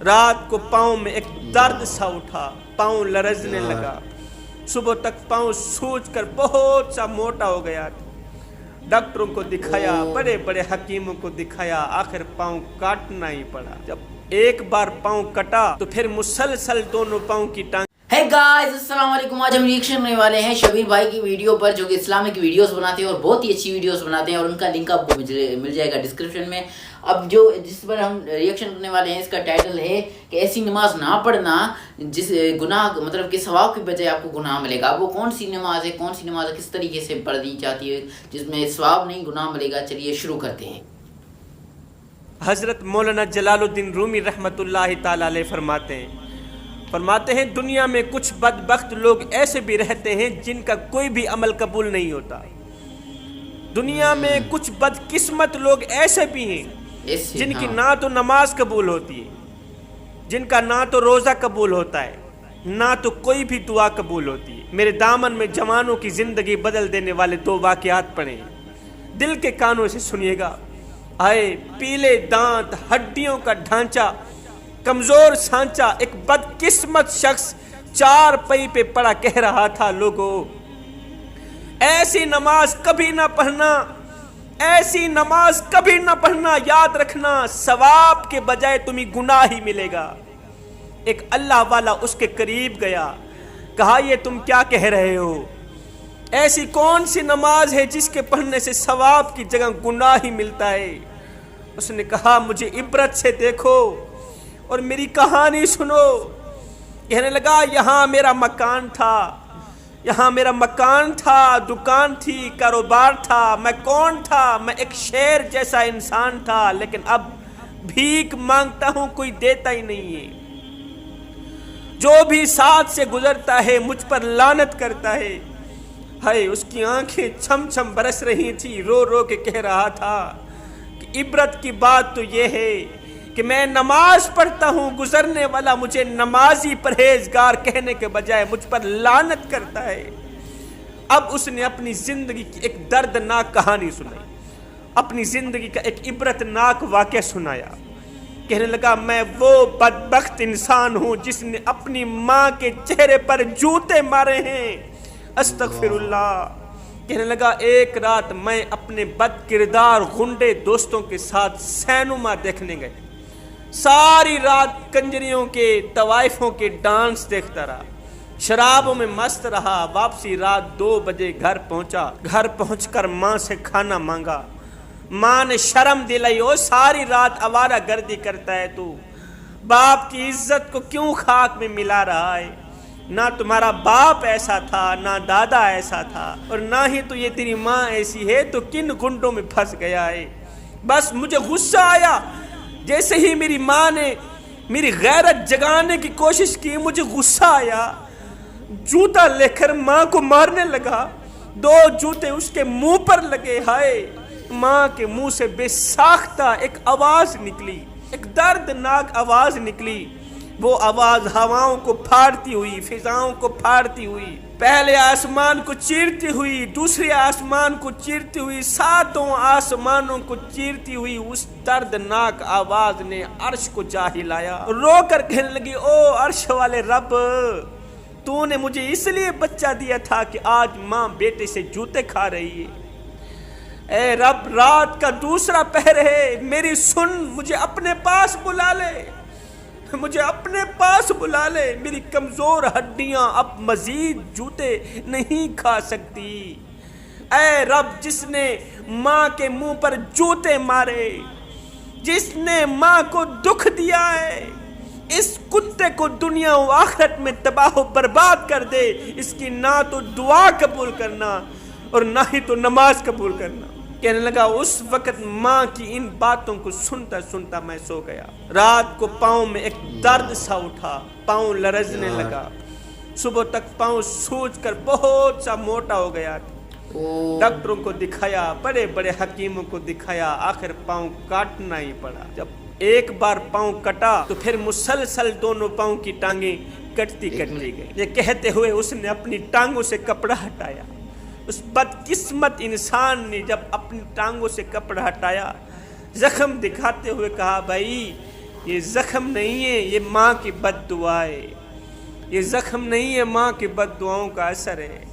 رات کو پاؤں میں ایک درد سا اٹھا، پاؤں لرزنے لگا، صبح تک پاؤں سوج کر بہت سا موٹا ہو گیا تھا۔ ڈاکٹروں کو دکھایا، بڑے بڑے حکیموں کو دکھایا، آخر پاؤں کاٹنا ہی پڑا۔ جب ایک بار پاؤں کٹا تو پھر مسلسل دونوں پاؤں کی ٹانگ۔ ہے گائز السلام علیکم، آج ہم ریئیکشن کرنے والے ہیں شبیر بھائی کی ویڈیو پر، جو کہ اسلامک ویڈیوز بناتے ہیں اور بہت ہی اچھی ویڈیوز بناتے ہیں، اور ان کا لنک آپ کو مل جائے گا ڈسکرپشن میں۔ اب جو جس پر ہم ریئیکشن کرنے والے ہیں، اس کا ٹائٹل ہے کہ ایسی نماز نہ پڑھنا جس گناہ مطلب کہ ثواب کی بجائے آپ کو گناہ ملے گا۔ اب وہ کون سی نماز ہے، کون سی نماز کس طریقے سے پڑھنی چاہتی ہے جس میں ثواب نہیں گناہ ملے گا؟ چلیے شروع کرتے ہیں۔ حضرت مولانا جلال الدین رومی رحمۃ اللہ تعالی علیہ فرماتے ہیں دنیا میں کچھ بدبخت لوگ ایسے بھی رہتے ہیں جن کا کوئی بھی عمل قبول نہیں ہوتا۔ دنیا میں کچھ بدقسمت لوگ ایسے بھی ہیں جن کی نہ تو نماز قبول ہوتی ہے، جن کا نہ تو روزہ قبول ہوتا ہے، نہ تو کوئی بھی دعا قبول ہوتی ہے۔ میرے دامن میں جوانوں کی زندگی بدل دینے والے دو واقعات پڑھیں، دل کے کانوں سے سنیے گا۔ آئے پیلے دانت، ہڈیوں کا ڈھانچہ، کمزور سانچہ، ایک بدقسمت شخص چار پئی پہ پڑا کہہ رہا تھا، لوگو ایسی نماز کبھی نہ پڑھنا، ایسی نماز کبھی نہ پڑھنا، یاد رکھنا ثواب کے بجائے تمہیں گناہ ہی ملے گا۔ ایک اللہ والا اس کے قریب گیا، کہا یہ تم کیا کہہ رہے ہو؟ ایسی کون سی نماز ہے جس کے پڑھنے سے ثواب کی جگہ گناہ ہی ملتا ہے؟ اس نے کہا مجھے عبرت سے دیکھو اور میری کہانی سنو۔ کہنے لگا یہاں میرا مکان تھا، یہاں میرا مکان تھا، دکان تھی، کاروبار تھا، میں کون تھا؟ میں ایک شیر جیسا انسان تھا، لیکن اب بھیک مانگتا ہوں، کوئی دیتا ہی نہیں ہے۔ جو بھی ساتھ سے گزرتا ہے مجھ پر لعنت کرتا ہے۔ ہائے اس کی آنکھیں چھم چھم برس رہی تھی، رو رو کے کہہ رہا تھا کہ عبرت کی بات تو یہ ہے کہ میں نماز پڑھتا ہوں، گزرنے والا مجھے نمازی پرہیزگار کہنے کے بجائے مجھ پر لعنت کرتا ہے۔ اب اس نے اپنی زندگی کی ایک دردناک کہانی سنائی، اپنی زندگی کا ایک عبرتناک واقعہ سنایا۔ کہنے لگا میں وہ بدبخت انسان ہوں جس نے اپنی ماں کے چہرے پر جوتے مارے ہیں، استغفر اللہ۔ کہنے لگا ایک رات میں اپنے بد کردار غنڈے دوستوں کے ساتھ سینما دیکھنے گئے، ساری رات کنجریوں کے طوائفوں کے ڈانس دیکھتا رہا، شرابوں میں مست رہا۔ واپسی رات 2 بجے گھر پہنچا، گھر پہنچ کر ماں سے کھانا مانگا۔ ماں نے شرم دلائی، او ساری رات آوارہ گردی کرتا ہے تو باپ کی عزت کو کیوں خاک میں ملا رہا ہے؟ نہ تمہارا باپ ایسا تھا، نہ دادا ایسا تھا، اور نہ ہی تو یہ تیری ماں ایسی ہے، تو کن گنڈوں میں پھنس گیا ہے؟ بس مجھے غصہ آیا، جیسے ہی میری ماں نے میری غیرت جگانے کی کوشش کی، مجھے غصہ آیا، جوتا لے کر ماں کو مارنے لگا۔ 2 جوتے اس کے منہ پر لگے۔ ہائے ماں کے منہ سے بے ساختہ ایک آواز نکلی، ایک دردناک آواز نکلی۔ وہ آواز ہواؤں کو پھاڑتی ہوئی، فضاؤں کو پھاڑتی ہوئی، پہلے آسمان کو چیرتی ہوئی، دوسرے آسمان کو چیرتی ہوئی، 7 آسمانوں کو چیرتی ہوئی، اس دردناک آواز نے عرش کو جا ہلایا۔ رو کر کہنے لگی او عرش والے رب، تو نے مجھے اس لیے بچہ دیا تھا کہ آج ماں بیٹے سے جوتے کھا رہی ہے۔ اے رب رات کا دوسرا پہر ہے، میری سن، مجھے اپنے پاس بلا لے، مجھے اپنے پاس بلا لے، میری کمزور ہڈیاں اب مزید جوتے نہیں کھا سکتی۔ اے رب جس نے ماں کے منہ پر جوتے مارے، جس نے ماں کو دکھ دیا ہے، اس کتے کو دنیا و آخرت میں تباہ و برباد کر دے۔ اس کی نہ تو دعا قبول کرنا اور نہ ہی تو نماز قبول کرنا۔ کہنے لگا اس وقت ماں کی ان باتوں کو سنتا سنتا میں سو گیا۔ رات کو پاؤں میں ایک درد سا اٹھا، پاؤں لرزنے لگا، صبح تک پاؤں سوج کر بہت سا موٹا ہو گیا تھا۔ ڈاکٹروں کو دکھایا، بڑے بڑے حکیموں کو دکھایا، آخر پاؤں کاٹنا ہی پڑا۔ جب ایک بار پاؤں کٹا تو پھر مسلسل دونوں پاؤں کی ٹانگیں کٹتی گئی۔ یہ کہتے ہوئے اس نے اپنی ٹانگوں سے کپڑا ہٹایا۔ اس بدقسمت انسان نے جب اپنی ٹانگوں سے کپڑا ہٹایا، زخم دکھاتے ہوئے کہا بھائی یہ زخم نہیں ہے، یہ ماں کی بد دعا ہے، یہ زخم نہیں ہے، ماں کی بد دعاؤں کا اثر ہے،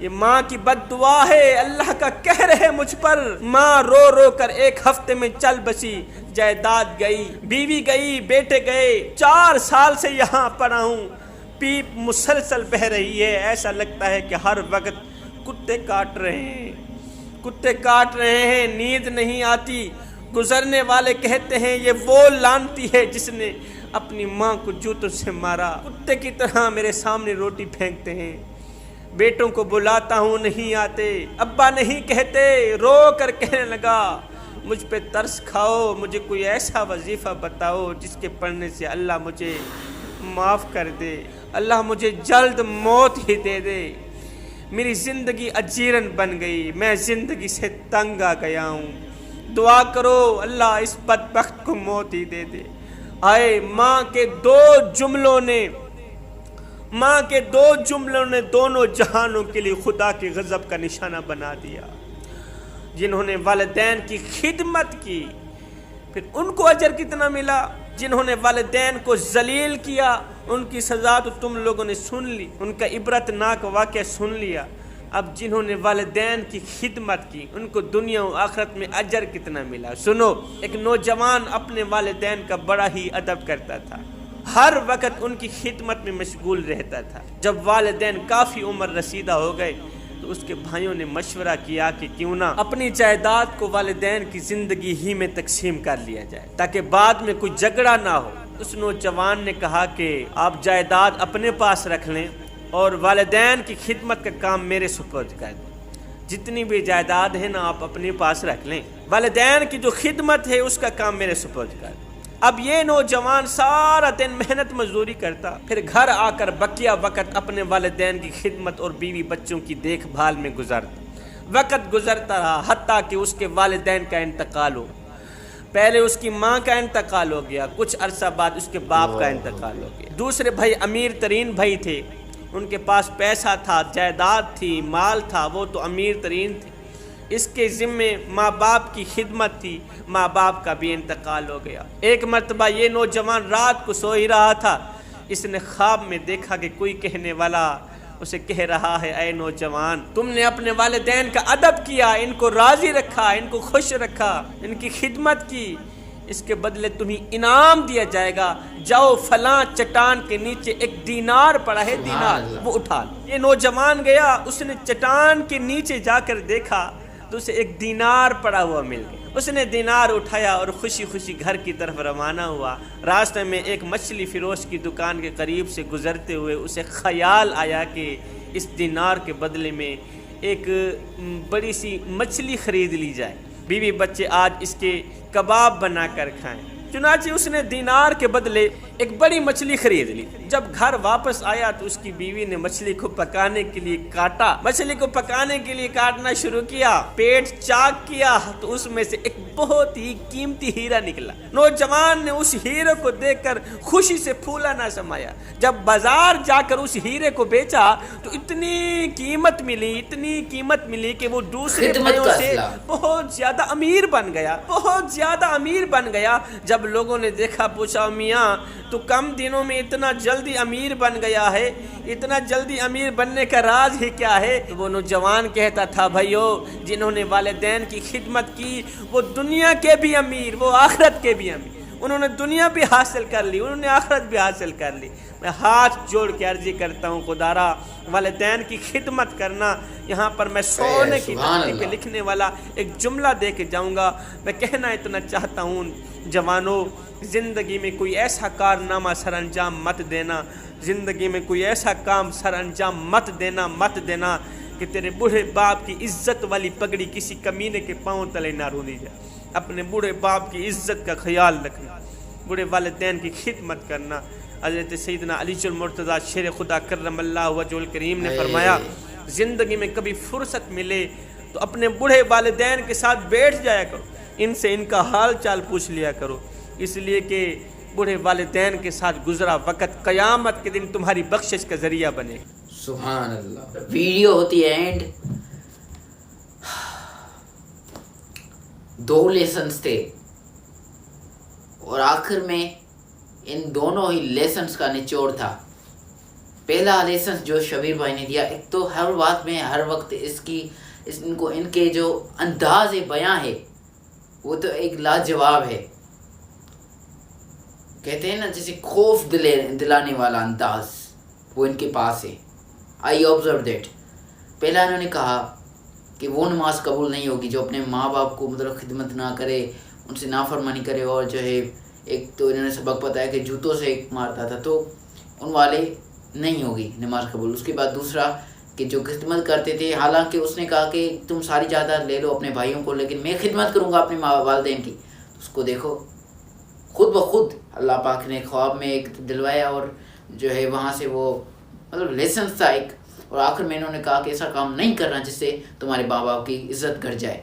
یہ ماں کی بد دعا ہے، اللہ کا قہر ہے مجھ پر۔ ماں رو رو کر ایک ہفتے میں چل بسی، جائیداد گئی، بیوی گئی، بیٹے گئے، 4 سال سے یہاں پڑا ہوں، پیپ مسلسل بہ رہی ہے، ایسا لگتا ہے کہ ہر وقت کتے کاٹ رہے ہیں، کتے کاٹ رہے ہیں، نیند نہیں آتی۔ گزرنے والے کہتے ہیں یہ وہ لعنتی ہے جس نے اپنی ماں کو جوتوں سے مارا، کتے کی طرح میرے سامنے روٹی پھینکتے ہیں، بیٹوں کو بلاتا ہوں نہیں آتے، ابا نہیں کہتے، رو کر کہنے لگا مجھ پہ ترس کھاؤ، مجھے کوئی ایسا وظیفہ بتاؤ جس کے پڑھنے سے اللہ مجھے معاف کر دے، اللہ مجھے جلد موت ہی دے دے۔ میری زندگی اجیرن بن گئی، میں زندگی سے تنگ آ گیا ہوں، دعا کرو اللہ اس بدبخت کو موت ہی دے دے۔ آئے ماں کے دو جملوں نے دونوں جہانوں کے لیے خدا کے غضب کا نشانہ بنا دیا۔ جنہوں نے والدین کی خدمت کی پھر ان کو اجر کتنا ملا، جنہوں نے والدین کو ذلیل کیا ان کی سزا تو تم لوگوں نے سن لی، ان کا عبرت ناک واقعہ سن لیا۔ اب جنہوں نے والدین کی خدمت کی ان کو دنیا و آخرت میں اجر کتنا ملا۔ سنو، ایک نوجوان اپنے والدین کا بڑا ہی ادب کرتا تھا، ہر وقت ان کی خدمت میں مشغول رہتا تھا۔ جب والدین کافی عمر رسیدہ ہو گئے تو اس کے بھائیوں نے مشورہ کیا کہ کیوں نہ اپنی جائیداد کو والدین کی زندگی ہی میں تقسیم کر لیا جائے تاکہ بعد میں کوئی جھگڑا نہ ہو۔ اس نوجوان نے کہا کہ آپ جائیداد اپنے پاس رکھ لیں اور والدین کی خدمت کا کام میرے سپرد کر دیں، جتنی بھی جائیداد ہے نا آپ اپنے پاس رکھ لیں، والدین کی جو خدمت ہے اس کا کام میرے سپرد کر دیں۔ اب یہ نوجوان سارا دن محنت مزدوری کرتا، پھر گھر آ کر بقیہ وقت اپنے والدین کی خدمت اور بیوی بچوں کی دیکھ بھال میں گزارتا۔ وقت گزرتا رہا حتیٰ کہ اس کے والدین کا انتقال ہو۔ پہلے اس کی ماں کا انتقال ہو گیا، کچھ عرصہ بعد اس کے باپ کا انتقال ہو گیا۔ دوسرے بھائی امیر ترین بھائی تھے، ان کے پاس پیسہ تھا، جائیداد تھی، مال تھا، وہ تو امیر ترین تھے، اس کے ذمے ماں باپ کی خدمت تھی، ماں باپ کا بھی انتقال ہو گیا۔ ایک مرتبہ یہ نوجوان رات کو سو ہی رہا تھا، اس نے خواب میں دیکھا کہ کوئی کہنے والا اسے کہہ رہا ہے اے نوجوان، تم نے اپنے والدین کا ادب کیا، ان کو راضی رکھا، ان کو خوش رکھا، ان کی خدمت کی، اس کے بدلے تمہیں انعام دیا جائے گا، جاؤ فلاں چٹان کے نیچے 1 دینار پڑا ہے، دینار وہ اٹھا لو۔ یہ نوجوان گیا، اس نے چٹان کے نیچے جا کر دیکھا تو اسے 1 دینار پڑا ہوا مل گیا۔ اس نے دینار اٹھایا اور خوشی خوشی گھر کی طرف روانہ ہوا۔ راستے میں ایک مچھلی فروش کی دکان کے قریب سے گزرتے ہوئے اسے خیال آیا کہ اس دینار کے بدلے میں ایک بڑی سی مچھلی خرید لی جائے، بیوی بچے آج اس کے کباب بنا کر کھائیں۔ چنانچہ اس نے دینار کے بدلے ایک بڑی مچھلی خرید لی۔ جب گھر واپس آیا تو اس کی بیوی نے مچھلی کو پکانے کے لیے کاٹا، مچھلی کو پکانے کے لیے کاٹنا شروع کیا، پیٹ چاک کیا تو اس میں سے ایک بہت ہی قیمتی ہیرا نکلا۔ نوجوان نے اس ہیرے کو دیکھ کر خوشی سے پھولا نہ سمایا۔ جب بازار جا کر اس ہیرے کو بیچا تو اتنی قیمت ملی کہ وہ دوسرے بھائیوں سے بہت زیادہ امیر بن گیا۔ جب لوگوں نے دیکھا پوچھا میاں تو کم دنوں میں اتنا جلدی امیر بن گیا ہے، اتنا جلدی امیر بننے کا راز ہی کیا ہے؟ تو وہ نوجوان کہتا تھا بھائیو، جنہوں نے والدین کی خدمت کی وہ دنیا کے بھی امیر، وہ آخرت کے بھی امیر، انہوں نے دنیا بھی حاصل کر لی، انہوں نے آخرت بھی حاصل کر لی۔ میں ہاتھ جوڑ کے عرضی کرتا ہوں خدارا والدین کی خدمت کرنا، یہاں پر میں سونے کی تختی پہ لکھنے والا ایک جملہ دے کے جاؤں گا۔ میں کہنا اتنا چاہتا ہوں جوانوں، زندگی میں کوئی ایسا کارنامہ سر انجام مت دینا، زندگی میں کوئی ایسا کام سر انجام مت دینا کہ تیرے بوڑھے باپ کی عزت والی پگڑی کسی کمینے کے پاؤں تلے نہ رونی جائے۔ اپنے بوڑھے باپ کی عزت کا خیال رکھنا، بوڑھے والدین کی خدمت کرنا۔ حضرت سیدنا علی المرتضیٰ شیر خدا کرم اللہ وجہ الکریم نے فرمایا زندگی میں کبھی فرصت ملے تو اپنے بوڑھے والدین کے ساتھ بیٹھ جایا کرو، ان سے ان کا حال چال پوچھ لیا کرو، اس لیے کہ بوڑھے والدین کے ساتھ گزرا وقت قیامت کے دن تمہاری بخشش کا ذریعہ بنے۔ سبحان اللہ۔ ویڈیو ہوتی ہے اینڈ 2 لیسنز تھے اور آخر میں ان دونوں ہی لیسنس کا نچوڑ تھا. پہلا لیسنس جو شبیر بھائی نے دیا، ایک تو ہر بات میں ہر وقت ان کے جو انداز بیاں ہے وہ تو ایک لاجواب ہے. کہتے ہیں نا جیسے خوف دلانے والا انداز وہ ان کے پاس ہے. آئی آبزرو دیٹ. پہلا انہوں نے کہا کہ وہ نماز قبول نہیں ہوگی جو اپنے ماں باپ کو مطلب خدمت نہ کرے، ان سے نافرمانی کرے، اور جو ہے ایک تو انہوں نے سبق بتایا کہ جوتوں سے مارتا تھا، تو ان والے نہیں ہوگی نماز قبول. اس کے بعد دوسرا کہ جو خدمت کرتے تھے، حالانکہ اس نے کہا کہ تم ساری جائیداد لے لو اپنے بھائیوں کو، لیکن میں خدمت کروں گا اپنے والدین کی. اس کو دیکھو خود بخود اللہ پاک نے خواب میں ایک دلوایا، اور جو ہے وہاں سے وہ مطلب لیسنس تھا ایک. اور آخر میں انہوں نے کہا کہ ایسا کام نہیں کرنا جس سے تمہارے ماں باپ کی عزت گھٹ جائے.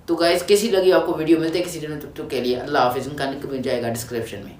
تو گائز کیسی لگی آپ کو ویڈیو؟ ملتے ہیں کسی دن، تب تک کے لیے اللہ حافظ. ان کا لنک مل جائے گا ڈسکرپشن میں.